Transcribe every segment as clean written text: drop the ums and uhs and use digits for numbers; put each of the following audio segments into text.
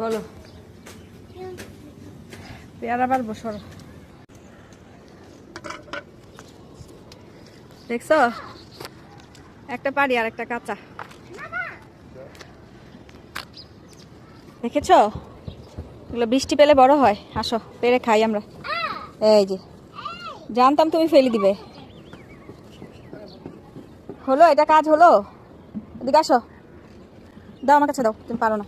বলো। পেয়ারা বার বসর দেখছো, একটা পারি আর একটা কাঁচা। দেখেছো, এগুলো বৃষ্টি পেলে বড় হয়। আসো পেরে খাই আমরা। এই যে জানতাম তুমি ফেলে দিবে। হলো, এটা কাজ হলো। এদিকে আসো, দাও আমার কাছে দাও, তুমি পারো না,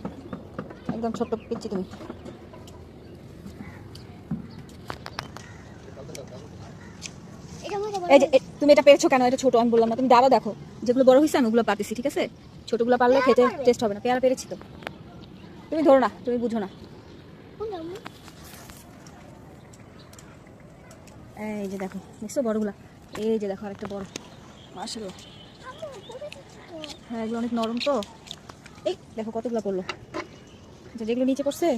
একদম ছোট্ট পিচ্ছি তুমি। এই যে তুমি এটা পেরেছো কেন? এটা ছোট, আমি বললাম না? তুমি দাঁড়াও, দেখো যেগুলো বড় হয়েছে আমি ওগুলো পারতেছি, ঠিক আছে? ছোটগুলো পারলে খেতে টেস্ট হবে না। পেয়ারা পেরেছি তো, তুমি ধরো না, তুমি বুঝো না। এই যে দেখো, দেখছো বড়গুলা? এই যে দেখো আরেকটা বড়, মাশাআল্লাহ। হ্যাঁ এগুলো অনেক নরম তো। এই দেখো কতগুলো পড়লো। আচ্ছা যেগুলো নিচে পড়ছে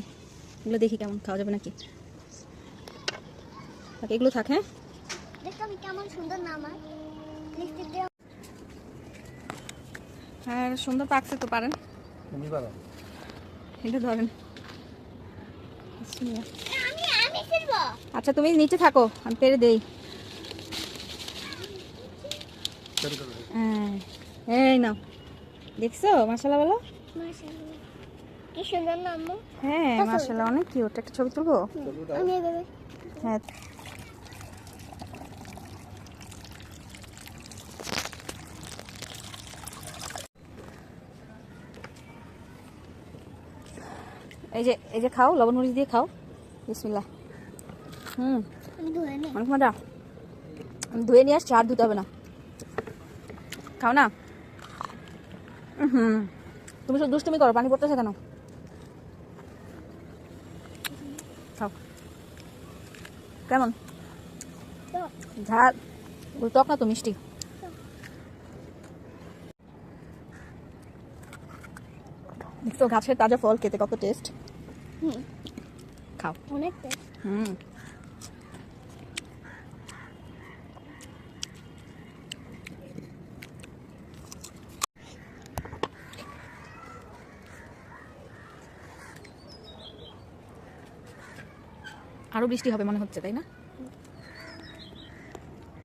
এগুলো দেখি কেমন, খাওয়া যাবে নাকি। এগুলো থাক। হ্যাঁ হ্যাঁ সুন্দর পাকছে তো, পারেন এটা ধরেন। আচ্ছা তুমি নিচে থাকো, আমি পেরে দেই। এই নাও, দেখছো? মাশাআল্লাহ বলো। কি সুন্দর না আম্মু? হ্যাঁ মাশাআল্লাহ, অনেক কিউট। একটা ছবি তুলবো? হ্যাঁ এই যে খাও, লবণ মরিচ দিয়ে খাও। বিসমিল্লাহ। অনেক মজা। আমি ধুয়ে নিয়ে আসছি, আর ধুতে হবে না। খাও না। তুমি শুধু দুষ্টুমি করো, পানি পড়তেছে কেন? খাও। কেমন? ঝাল? টক না তো, মিষ্টি। দেখছো গাছের তাজা ফল খেতে কত টেস্ট। খাও। অনেক টেস্ট। আরো বৃষ্টি হবে মনে হচ্ছে, তাই না?